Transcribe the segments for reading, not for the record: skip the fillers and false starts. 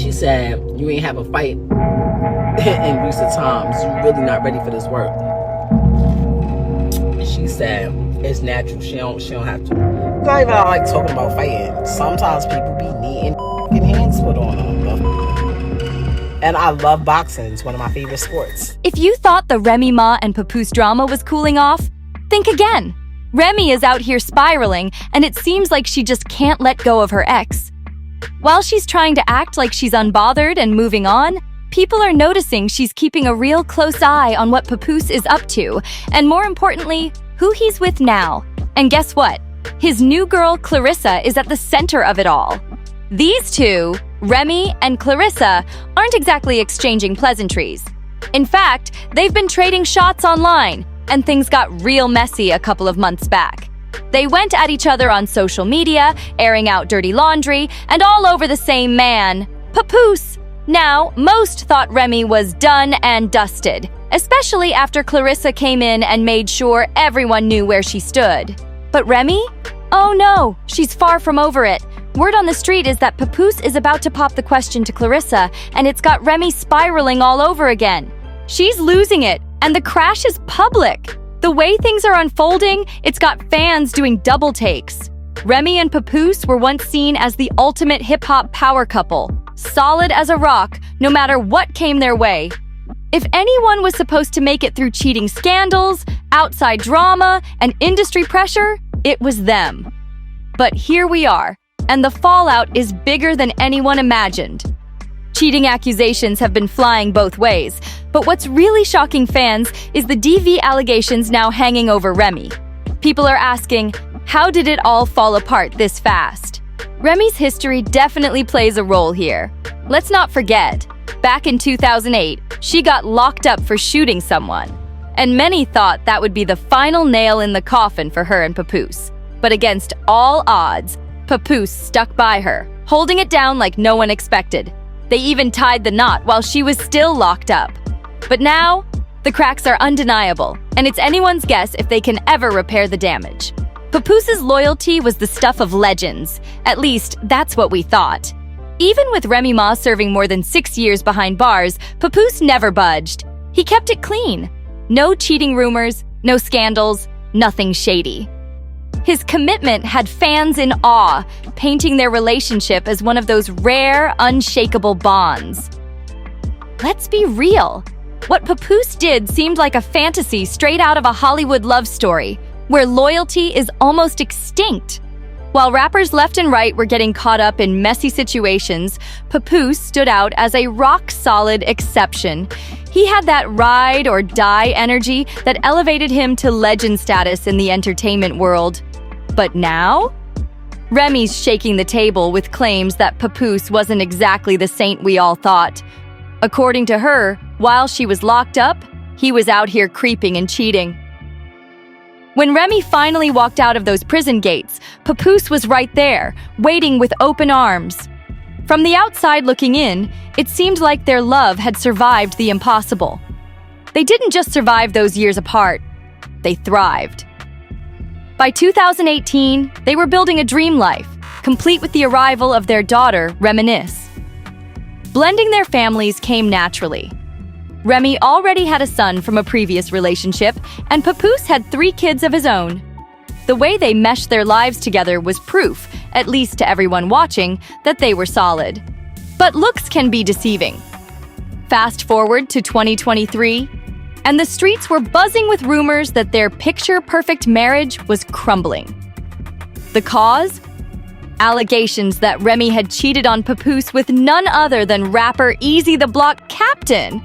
She said, you ain't have a fight in recent times. You really not ready for this work. She said, it's natural. She don't have to. It's not even like talking about fighting. Sometimes people be needing hands put on them. And I love boxing. It's one of my favorite sports. If you thought the Remy Ma and Papoose drama was cooling off, think again. Remy is out here spiraling, and it seems like she just can't let go of her ex. While she's trying to act like she's unbothered and moving on, people are noticing she's keeping a real close eye on what Papoose is up to, and more importantly, who he's with now. And guess what? His new girl, Clarissa, is at the center of it all. These two, Remy and Clarissa, aren't exactly exchanging pleasantries. In fact, they've been trading shots online, and things got real messy a couple of months back. They went at each other on social media, airing out dirty laundry, and all over the same man, Papoose. Now, most thought Remy was done and dusted, especially after Clarissa came in and made sure everyone knew where she stood. But Remy? Oh no, she's far from over it. Word on the street is that Papoose is about to pop the question to Clarissa, and it's got Remy spiraling all over again. She's losing it, and the crash is public. The way things are unfolding, it's got fans doing double takes. Remy and Papoose were once seen as the ultimate hip-hop power couple, solid as a rock, no matter what came their way. If anyone was supposed to make it through cheating scandals, outside drama, and industry pressure, it was them. But here we are, and the fallout is bigger than anyone imagined. Cheating accusations have been flying both ways, but what's really shocking fans is the DV allegations now hanging over Remy. People are asking, how did it all fall apart this fast? Remy's history definitely plays a role here. Let's not forget, back in 2008, she got locked up for shooting someone. And many thought that would be the final nail in the coffin for her and Papoose. But against all odds, Papoose stuck by her, holding it down like no one expected. They even tied the knot while she was still locked up. But now, the cracks are undeniable, and it's anyone's guess if they can ever repair the damage. Papoose's loyalty was the stuff of legends. At least, that's what we thought. Even with Remy Ma serving more than 6 years behind bars, Papoose never budged. He kept it clean. No cheating rumors, no scandals, nothing shady. His commitment had fans in awe, painting their relationship as one of those rare, unshakable bonds. Let's be real. What Papoose did seemed like a fantasy straight out of a Hollywood love story, where loyalty is almost extinct. While rappers left and right were getting caught up in messy situations, Papoose stood out as a rock-solid exception. He had that ride-or-die energy that elevated him to legend status in the entertainment world. But now? Remy's shaking the table with claims that Papoose wasn't exactly the saint we all thought. According to her, while she was locked up, he was out here creeping and cheating. When Remy finally walked out of those prison gates, Papoose was right there, waiting with open arms. From the outside looking in, it seemed like their love had survived the impossible. They didn't just survive those years apart, they thrived. By 2018, they were building a dream life, complete with the arrival of their daughter, Reminisce. Blending their families came naturally. Remy already had a son from a previous relationship, and Papoose had 3 kids of his own. The way they meshed their lives together was proof, at least to everyone watching, that they were solid. But looks can be deceiving. Fast forward to 2023, and the streets were buzzing with rumors that their picture-perfect marriage was crumbling. The cause? Allegations that Remy had cheated on Papoose with none other than rapper Easy the Block Captain.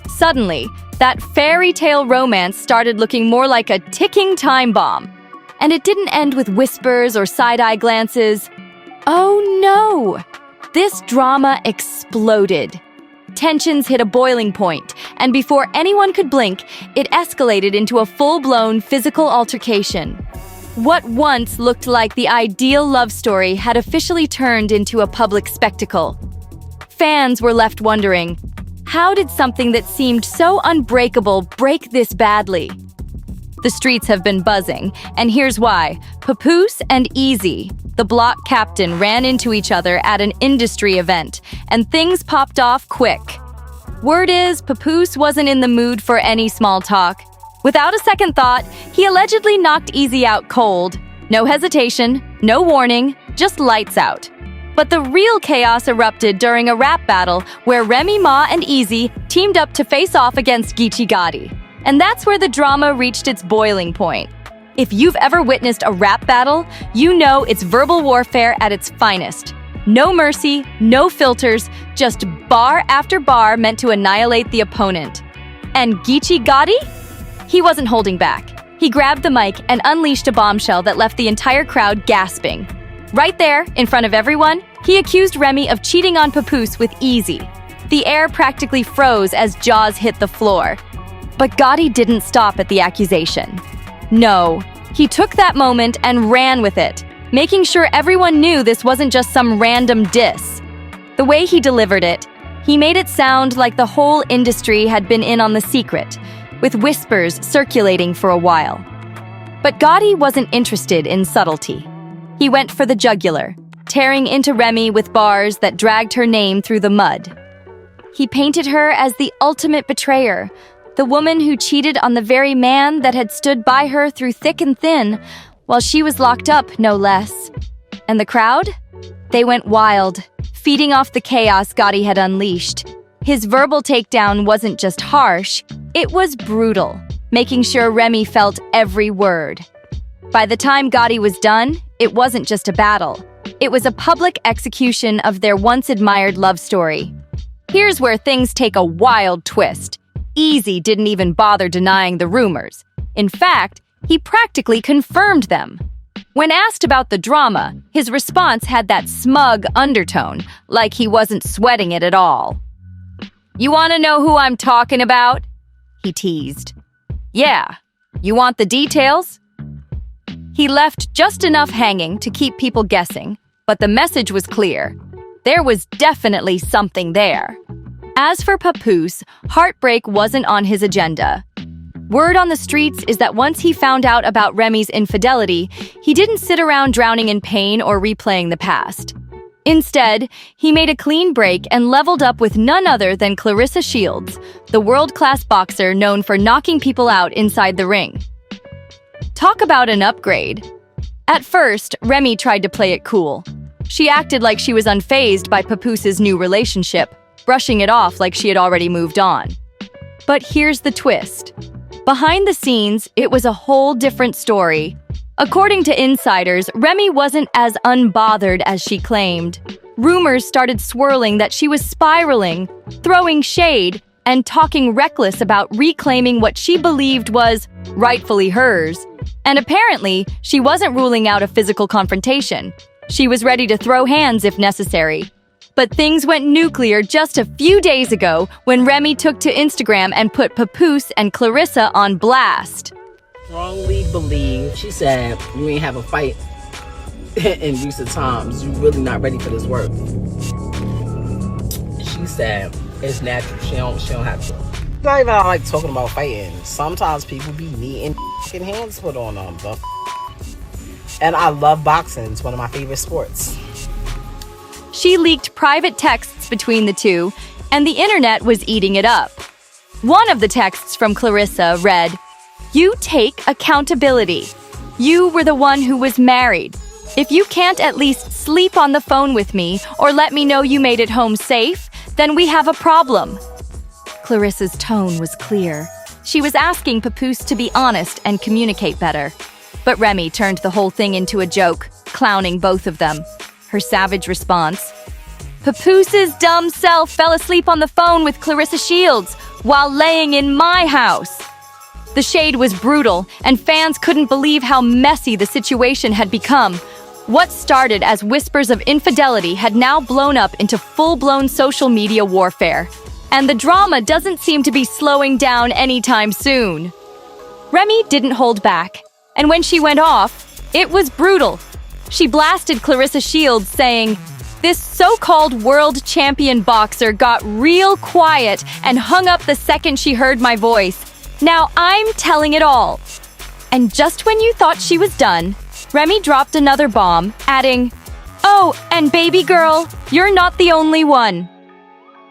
Suddenly, that fairy tale romance started looking more like a ticking time bomb. And it didn't end with whispers or side-eye glances. Oh no! This drama exploded. Tensions hit a boiling point, and before anyone could blink, it escalated into a full-blown physical altercation. What once looked like the ideal love story had officially turned into a public spectacle. Fans were left wondering, how did something that seemed so unbreakable break this badly? The streets have been buzzing, and here's why. Papoose and Easy. the block captain ran into each other at an industry event, and things popped off quick. Word is, Papoose wasn't in the mood for any small talk. Without a second thought, he allegedly knocked Easy out cold. No hesitation, no warning, just lights out. But the real chaos erupted during a rap battle where Remy Ma and Easy teamed up to face off against Geechee Gotti. And that's where the drama reached its boiling point. If you've ever witnessed a rap battle, you know it's verbal warfare at its finest. No mercy, no filters, just bar after bar meant to annihilate the opponent. And Geechee Gotti? He wasn't holding back. He grabbed the mic and unleashed a bombshell that left the entire crowd gasping. Right there, in front of everyone, he accused Remy of cheating on Papoose with Easy. The air practically froze as jaws hit the floor. But Gotti didn't stop at the accusation. No, he took that moment and ran with it, making sure everyone knew this wasn't just some random diss. The way he delivered it, he made it sound like the whole industry had been in on the secret, with whispers circulating for a while. But Gotti wasn't interested in subtlety. He went for the jugular, tearing into Remy with bars that dragged her name through the mud. He painted her as the ultimate betrayer, the woman who cheated on the very man that had stood by her through thick and thin, while she was locked up, no less. And the crowd? They went wild, feeding off the chaos Gotti had unleashed. His verbal takedown wasn't just harsh, it was brutal, making sure Remy felt every word. By the time Gotti was done, it wasn't just a battle. It was a public execution of their once-admired love story. Here's where things take a wild twist. Easy didn't even bother denying the rumors. In fact, he practically confirmed them. When asked about the drama, his response had that smug undertone, like he wasn't sweating it at all. "You want to know who I'm talking about?" he teased. "Yeah. You want the details?" He left just enough hanging to keep people guessing, but the message was clear. There was definitely something there. As for Papoose, heartbreak wasn't on his agenda. Word on the streets is that once he found out about Remy's infidelity, he didn't sit around drowning in pain or replaying the past. Instead, he made a clean break and leveled up with none other than Clarissa Shields, the world-class boxer known for knocking people out inside the ring. Talk about an upgrade. At first, Remy tried to play it cool. She acted like she was unfazed by Papoose's new relationship, brushing it off like she had already moved on. But here's the twist. Behind the scenes, it was a whole different story. According to insiders, Remy wasn't as unbothered as she claimed. Rumors started swirling that she was spiraling, throwing shade, and talking reckless about reclaiming what she believed was rightfully hers. And apparently, she wasn't ruling out a physical confrontation. She was ready to throw hands if necessary. But things went nuclear just a few days ago when Remy took to Instagram and put Papoose and Clarissa on blast. Strongly believe, she said, you ain't have a fight in recent times. You really not ready for this work. She said, it's natural. She don't have to. Not even like talking about fighting. Sometimes people be needing hands put on them. And I love boxing. It's one of my favorite sports. She leaked private texts between the two, and the internet was eating it up. One of the texts from Clarissa read, "You take accountability. You were the one who was married. If you can't at least sleep on the phone with me or let me know you made it home safe, then we have a problem." Clarissa's tone was clear. She was asking Papoose to be honest and communicate better. But Remy turned the whole thing into a joke, clowning both of them. Her savage response: "Papoose's dumb self fell asleep on the phone with Clarissa Shields while laying in my house." The shade was brutal, and fans couldn't believe how messy the situation had become. What started as whispers of infidelity had now blown up into full-blown social media warfare. And the drama doesn't seem to be slowing down anytime soon. Remy didn't hold back, and when she went off, it was brutal. She blasted Clarissa Shields, saying, "This so-called world champion boxer got real quiet and hung up the second she heard my voice. Now I'm telling it all." And just when you thought she was done, Remy dropped another bomb, adding, "Oh, and baby girl, you're not the only one."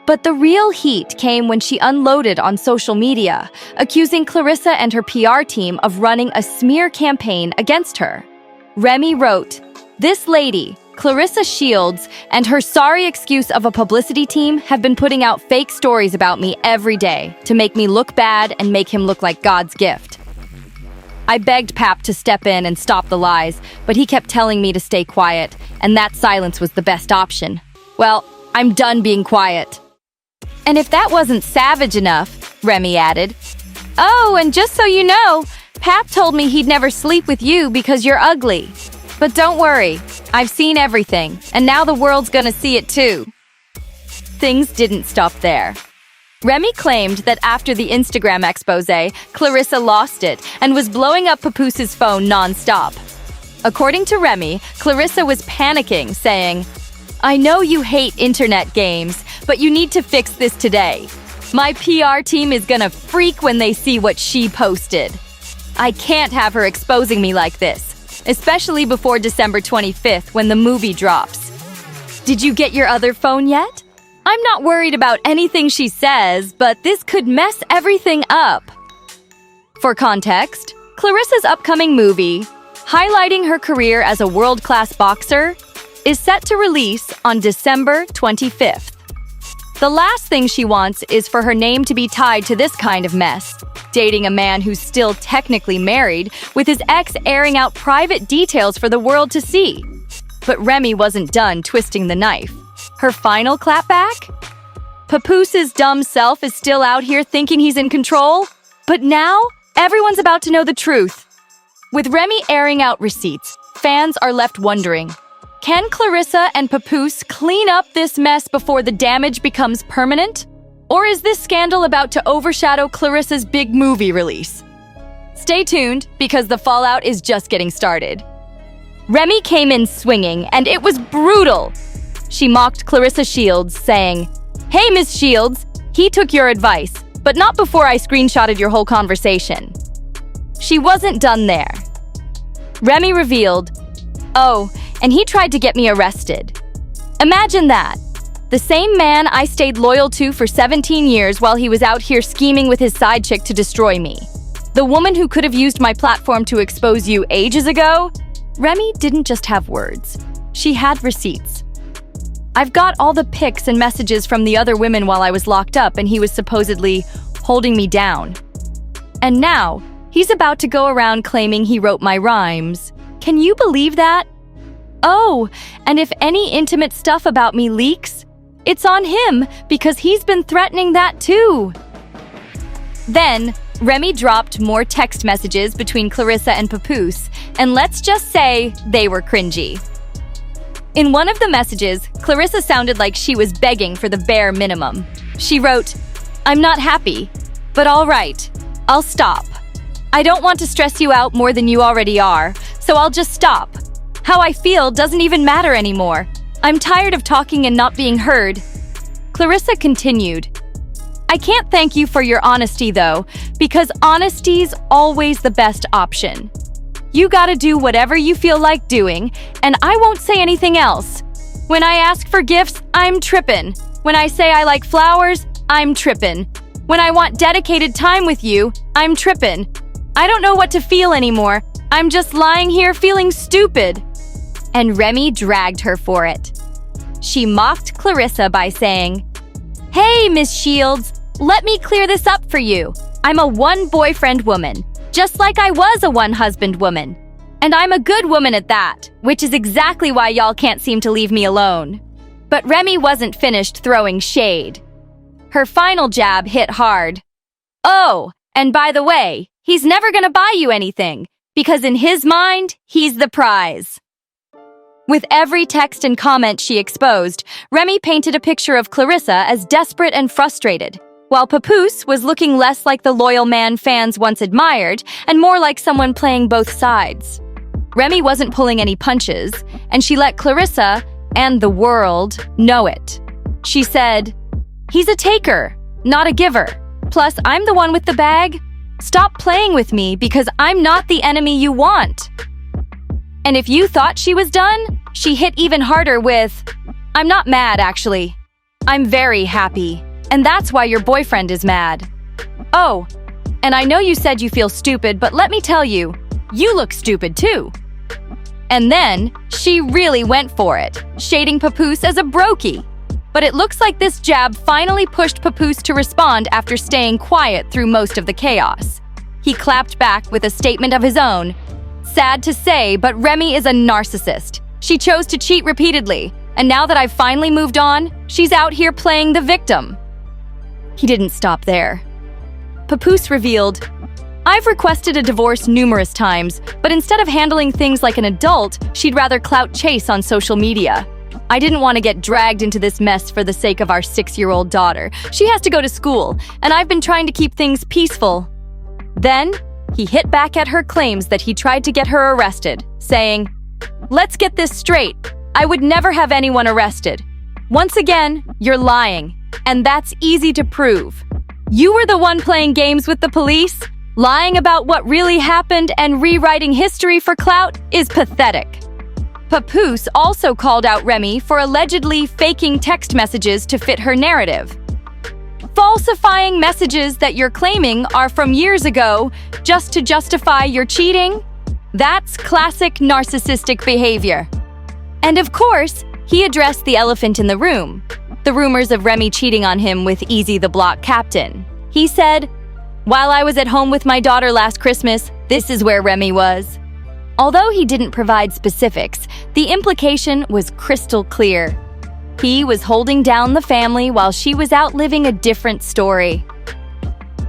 But the real heat came when she unloaded on social media, accusing Clarissa and her PR team of running a smear campaign against her. Remy wrote, "This lady, Clarissa Shields, and her sorry excuse of a publicity team have been putting out fake stories about me every day to make me look bad and make him look like God's gift. I begged Pap to step in and stop the lies, but he kept telling me to stay quiet, and that silence was the best option. Well, I'm done being quiet." And if that wasn't savage enough, Remy added, "Oh, and just so you know, Pap told me he'd never sleep with you because you're ugly. But don't worry, I've seen everything, and now the world's gonna see it too." Things didn't stop there. Remy claimed that after the Instagram expose, Clarissa lost it and was blowing up Papoose's phone non-stop. According to Remy, Clarissa was panicking, saying, "I know you hate internet games, but you need to fix this today. My PR team is gonna freak when they see what she posted. I can't have her exposing me like this, especially before December 25th when the movie drops. Did you get your other phone yet? I'm not worried about anything she says, but this could mess everything up." For context, Clarissa's upcoming movie, highlighting her career as a world-class boxer, is set to release on December 25th. The last thing she wants is for her name to be tied to this kind of mess, dating a man who's still technically married, with his ex airing out private details for the world to see. But Remy wasn't done twisting the knife. Her final clapback? Papoose's dumb self is still out here thinking he's in control, but now everyone's about to know the truth. With Remy airing out receipts, fans are left wondering, can Clarissa and Papoose clean up this mess before the damage becomes permanent? Or is this scandal about to overshadow Clarissa's big movie release? Stay tuned, because the fallout is just getting started. Remy came in swinging, and it was brutal. She mocked Clarissa Shields, saying, "Hey, Miss Shields, he took your advice, but not before I screenshotted your whole conversation." She wasn't done there. Remy revealed, "Oh, and he tried to get me arrested." Imagine that. The same man I stayed loyal to for 17 years while he was out here scheming with his side chick to destroy me. The woman who could have used my platform to expose you ages ago? Remy didn't just have words. She had receipts. "I've got all the pics and messages from the other women while I was locked up and he was supposedly holding me down. And now, he's about to go around claiming he wrote my rhymes. Can you believe that? Oh, and if any intimate stuff about me leaks, it's on him because he's been threatening that too." Then, Remy dropped more text messages between Clarissa and Papoose, and let's just say they were cringy. In one of the messages, Clarissa sounded like she was begging for the bare minimum. She wrote, "I'm not happy, but all right, I'll stop. I don't want to stress you out more than you already are, so I'll just stop. How I feel doesn't even matter anymore. I'm tired of talking and not being heard." Clarissa continued, "I can't thank you for your honesty though, because honesty's always the best option. You gotta do whatever you feel like doing, and I won't say anything else. When I ask for gifts, I'm trippin'. When I say I like flowers, I'm trippin'. When I want dedicated time with you, I'm trippin'. I don't know what to feel anymore. I'm just lying here feeling stupid." And Remy dragged her for it. She mocked Clarissa by saying, "Hey, Miss Shields, let me clear this up for you. I'm a one-boyfriend woman, just like I was a one-husband woman. And I'm a good woman at that, which is exactly why y'all can't seem to leave me alone." But Remy wasn't finished throwing shade. Her final jab hit hard. "Oh, and by the way, he's never gonna buy you anything, because in his mind, he's the prize." With every text and comment she exposed, Remy painted a picture of Clarissa as desperate and frustrated, while Papoose was looking less like the loyal man fans once admired and more like someone playing both sides. Remy wasn't pulling any punches, and she let Clarissa and the world know it. She said, "He's a taker, not a giver. Plus, I'm the one with the bag. Stop playing with me because I'm not the enemy you want." And if you thought she was done, she hit even harder with, "I'm not mad, actually. I'm very happy. And that's why your boyfriend is mad. Oh, and I know you said you feel stupid, but let me tell you, you look stupid too." And then, she really went for it, shading Papoose as a brokey. But it looks like this jab finally pushed Papoose to respond after staying quiet through most of the chaos. He clapped back with a statement of his own. "Sad to say, but Remy is a narcissist. She chose to cheat repeatedly, and now that I've finally moved on, she's out here playing the victim." He didn't stop there. Papoose revealed, "I've requested a divorce numerous times, but instead of handling things like an adult, she'd rather clout chase on social media. I didn't want to get dragged into this mess for the sake of our 6-year-old daughter. She has to go to school, and I've been trying to keep things peaceful." Then, he hit back at her claims that he tried to get her arrested, saying, "Let's get this straight. I would never have anyone arrested. Once again, you're lying, and that's easy to prove. You were the one playing games with the police. Lying about what really happened and rewriting history for clout is pathetic." Papoose also called out Remy for allegedly faking text messages to fit her narrative. "Falsifying messages that you're claiming are from years ago just to justify your cheating? That's classic narcissistic behavior." And of course, he addressed the elephant in the room, the rumors of Remy cheating on him with Easy the Block Captain. He said, "While I was at home with my daughter last Christmas, this is where Remy was." Although he didn't provide specifics, the implication was crystal clear. He was holding down the family while she was out living a different story.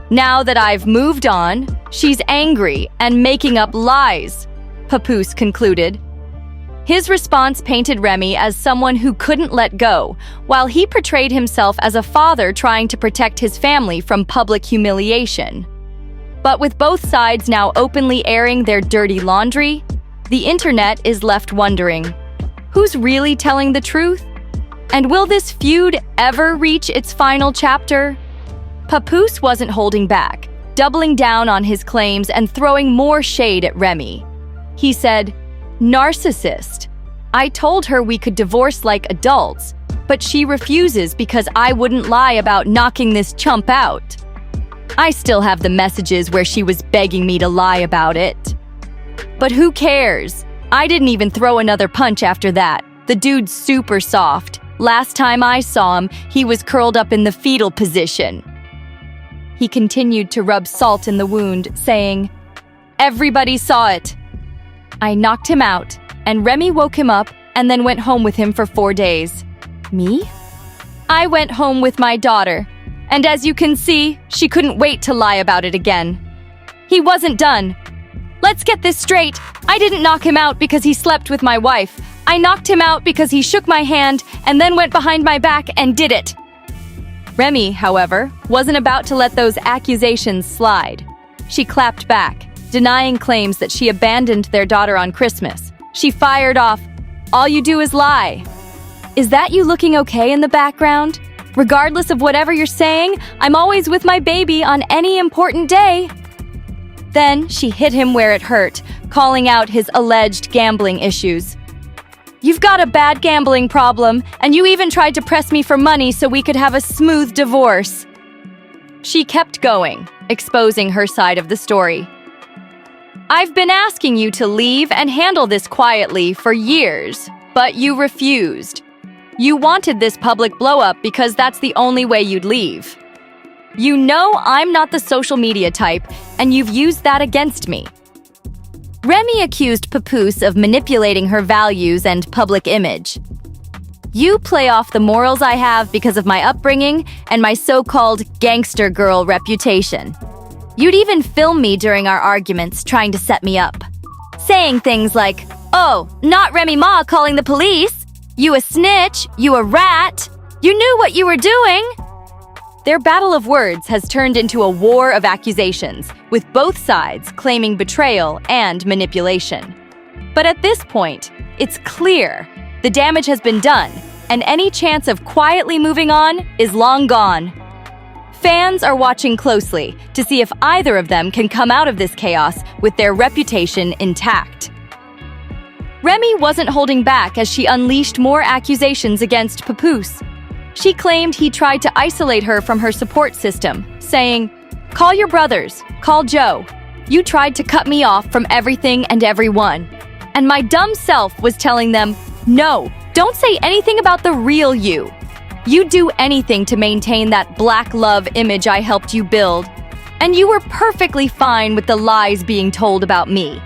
"Now that I've moved on, she's angry and making up lies," Papoose concluded. His response painted Remy as someone who couldn't let go, while he portrayed himself as a father trying to protect his family from public humiliation. But with both sides now openly airing their dirty laundry, the internet is left wondering, who's really telling the truth? And will this feud ever reach its final chapter? Papoose wasn't holding back, doubling down on his claims and throwing more shade at Remy. He said, "Narcissist. I told her we could divorce like adults, but she refuses because I wouldn't lie about knocking this chump out. I still have the messages where she was begging me to lie about it. But who cares? I didn't even throw another punch after that. The dude's super soft. Last time I saw him, he was curled up in the fetal position." He continued to rub salt in the wound, saying, "Everybody saw it. I knocked him out, and Remy woke him up and then went home with him for 4 days. Me? I went home with my daughter, and as you can see, she couldn't wait to lie about it again. He wasn't done. Let's get this straight. I didn't knock him out because he slept with my wife. I knocked him out because he shook my hand and then went behind my back and did it." Remy, however, wasn't about to let those accusations slide. She clapped back, denying claims that she abandoned their daughter on Christmas. She fired off, "All you do is lie. Is that you looking okay in the background? Regardless of whatever you're saying, I'm always with my baby on any important day." Then she hit him where it hurt, calling out his alleged gambling issues. "You've got a bad gambling problem, and you even tried to press me for money so we could have a smooth divorce." She kept going, exposing her side of the story. "I've been asking you to leave and handle this quietly for years, but you refused. You wanted this public blow-up because that's the only way you'd leave. You know I'm not the social media type, and you've used that against me." Remy accused Papoose of manipulating her values and public image. "You play off the morals I have because of my upbringing and my so-called gangster girl reputation. You'd even film me during our arguments trying to set me up. Saying things like, 'Oh, not Remy Ma calling the police. You a snitch, you a rat. You knew what you were doing.'" Their battle of words has turned into a war of accusations, with both sides claiming betrayal and manipulation. But at this point, it's clear the damage has been done, and any chance of quietly moving on is long gone. Fans are watching closely to see if either of them can come out of this chaos with their reputation intact. Remy wasn't holding back as she unleashed more accusations against Papoose. She claimed he tried to isolate her from her support system, saying, "Call your brothers, call Joe. You tried to cut me off from everything and everyone." And my dumb self was telling them, "No, don't say anything about the real you. You'd do anything to maintain that black love image I helped you build. And you were perfectly fine with the lies being told about me."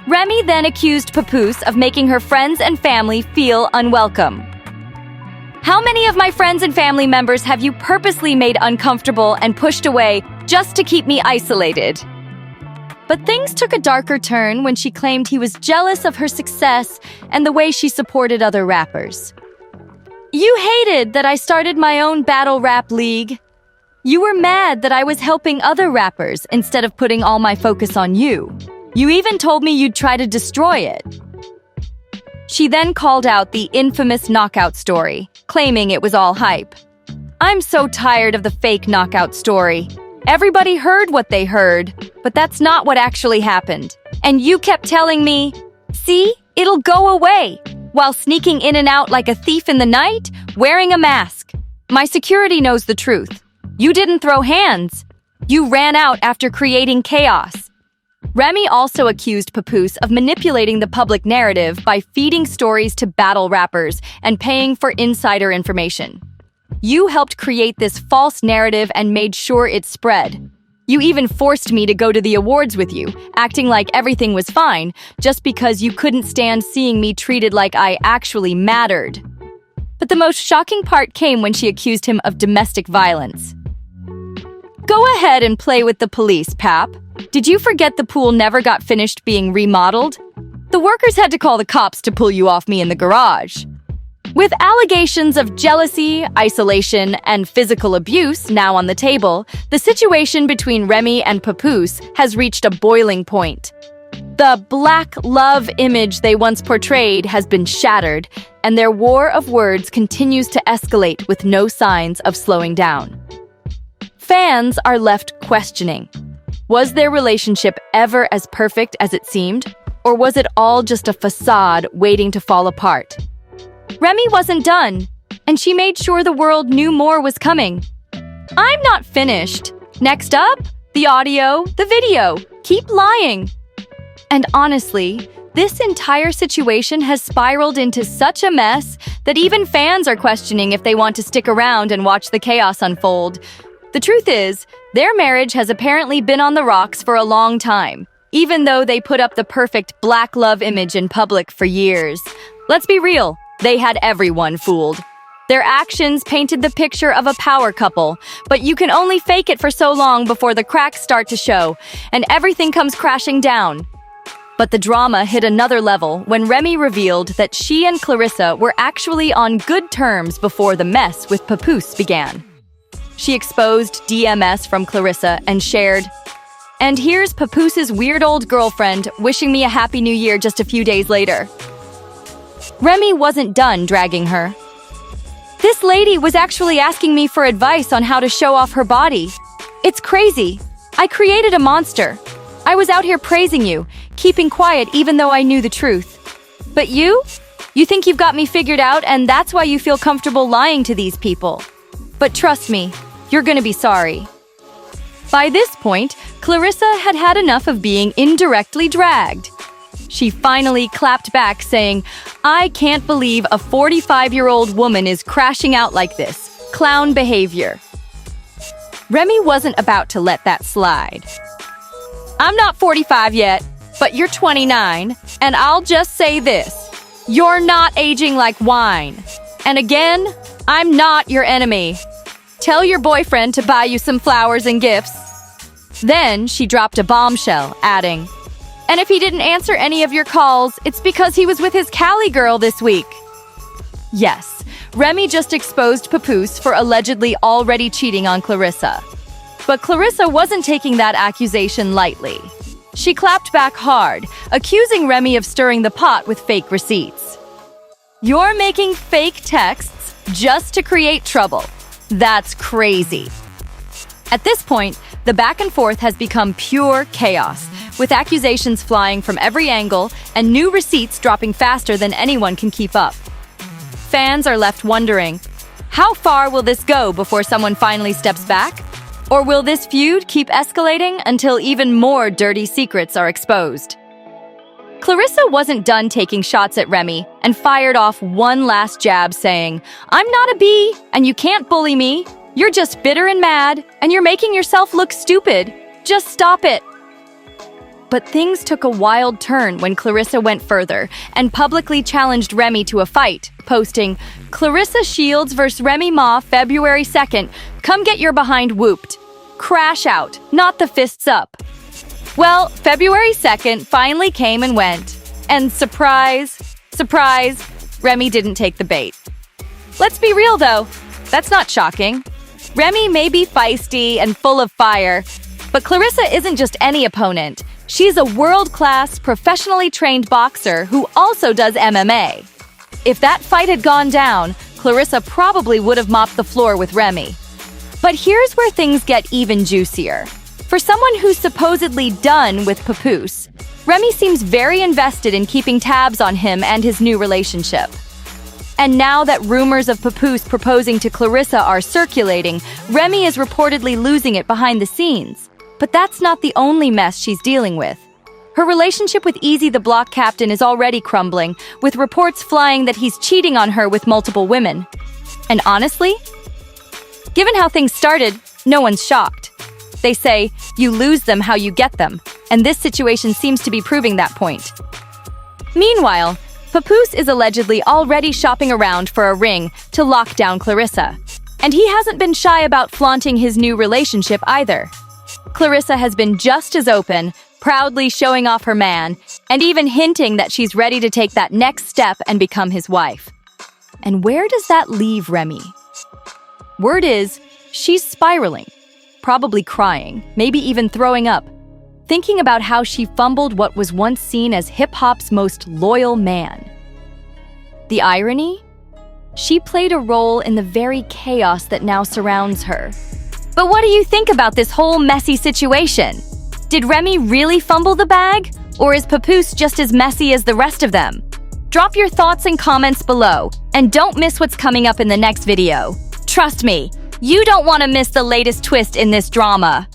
Remy then accused Papoose of making her friends and family feel unwelcome. "How many of my friends and family members have you purposely made uncomfortable and pushed away just to keep me isolated?" But things took a darker turn when she claimed he was jealous of her success and the way she supported other rappers. "You hated that I started my own battle rap league. You were mad that I was helping other rappers instead of putting all my focus on you. You even told me you'd try to destroy it." She then called out the infamous knockout story, claiming it was all hype. "I'm so tired of the fake knockout story. Everybody heard what they heard, but that's not what actually happened. And you kept telling me, 'See, it'll go away,' while sneaking in and out like a thief in the night, wearing a mask. My security knows the truth. You didn't throw hands. You ran out after creating chaos." Remy also accused Papoose of manipulating the public narrative by feeding stories to battle rappers and paying for insider information. "You helped create this false narrative and made sure it spread. You even forced me to go to the awards with you, acting like everything was fine, just because you couldn't stand seeing me treated like I actually mattered." But the most shocking part came when she accused him of domestic violence. "Go ahead and play with the police, Pap. Did you forget the pool never got finished being remodeled? The workers had to call the cops to pull you off me in the garage." With allegations of jealousy, isolation, and physical abuse now on the table, the situation between Remy and Papoose has reached a boiling point. The black love image they once portrayed has been shattered, and their war of words continues to escalate with no signs of slowing down. Fans are left questioning. Was their relationship ever as perfect as it seemed? Or was it all just a facade waiting to fall apart? Remy wasn't done, and she made sure the world knew more was coming. "I'm not finished. Next up, the audio, the video. Keep lying." And honestly, this entire situation has spiraled into such a mess that even fans are questioning if they want to stick around and watch the chaos unfold. The truth is, their marriage has apparently been on the rocks for a long time, even though they put up the perfect black love image in public for years. Let's be real, they had everyone fooled. Their actions painted the picture of a power couple, but you can only fake it for so long before the cracks start to show, and everything comes crashing down. But the drama hit another level when Remy revealed that she and Clarissa were actually on good terms before the mess with Papoose began. She exposed DMS from Clarissa and shared, "And here's Papoose's weird old girlfriend wishing me a happy new year just a few days later." Remy wasn't done dragging her. "This lady was actually asking me for advice on how to show off her body. It's crazy. I created a monster. I was out here praising you, keeping quiet even though I knew the truth. But you? You think you've got me figured out and that's why you feel comfortable lying to these people. But trust me, you're gonna be sorry." By this point, Clarissa had had enough of being indirectly dragged. She finally clapped back, saying, "I can't believe a 45-year-old woman is crashing out like this. Clown behavior." Remy wasn't about to let that slide. "I'm not 45 yet, but you're 29, and I'll just say this. You're not aging like wine. And again, I'm not your enemy. Tell your boyfriend to buy you some flowers and gifts." Then she dropped a bombshell, adding, "And if he didn't answer any of your calls, it's because he was with his Cali girl this week." Yes, Remy just exposed Papoose for allegedly already cheating on Clarissa. But Clarissa wasn't taking that accusation lightly. She clapped back hard, accusing Remy of stirring the pot with fake receipts. "You're making fake texts just to create trouble. That's crazy." At this point, the back and forth has become pure chaos, with accusations flying from every angle and new receipts dropping faster than anyone can keep up. Fans are left wondering, how far will this go before someone finally steps back? Or will this feud keep escalating until even more dirty secrets are exposed? Clarissa wasn't done taking shots at Remy and fired off one last jab saying, "I'm not a bee, and you can't bully me. You're just bitter and mad, and you're making yourself look stupid. Just stop it." But things took a wild turn when Clarissa went further and publicly challenged Remy to a fight, posting, "Clarissa Shields vs. Remy Ma, February 2nd. Come get your behind whooped. Crash out, not the fists up." Well, February 2nd finally came and went. And surprise, surprise, Remy didn't take the bait. Let's be real though, that's not shocking. Remy may be feisty and full of fire, but Clarissa isn't just any opponent. She's a world-class, professionally trained boxer who also does MMA. If that fight had gone down, Clarissa probably would have mopped the floor with Remy. But here's where things get even juicier. For someone who's supposedly done with Papoose, Remy seems very invested in keeping tabs on him and his new relationship. And now that rumors of Papoose proposing to Clarissa are circulating, Remy is reportedly losing it behind the scenes. But that's not the only mess she's dealing with. Her relationship with Easy the Block Captain is already crumbling, with reports flying that he's cheating on her with multiple women. And honestly, given how things started, no one's shocked. They say, you lose them how you get them, and this situation seems to be proving that point. Meanwhile, Papoose is allegedly already shopping around for a ring to lock down Clarissa, and he hasn't been shy about flaunting his new relationship either. Clarissa has been just as open, proudly showing off her man, and even hinting that she's ready to take that next step and become his wife. And where does that leave Remy? Word is, she's spiraling, probably crying, maybe even throwing up, thinking about how she fumbled what was once seen as hip-hop's most loyal man. The irony? She played a role in the very chaos that now surrounds her. But what do you think about this whole messy situation? Did Remy really fumble the bag? Or is Papoose just as messy as the rest of them? Drop your thoughts and comments below, and don't miss what's coming up in the next video. Trust me, you don't want to miss the latest twist in this drama.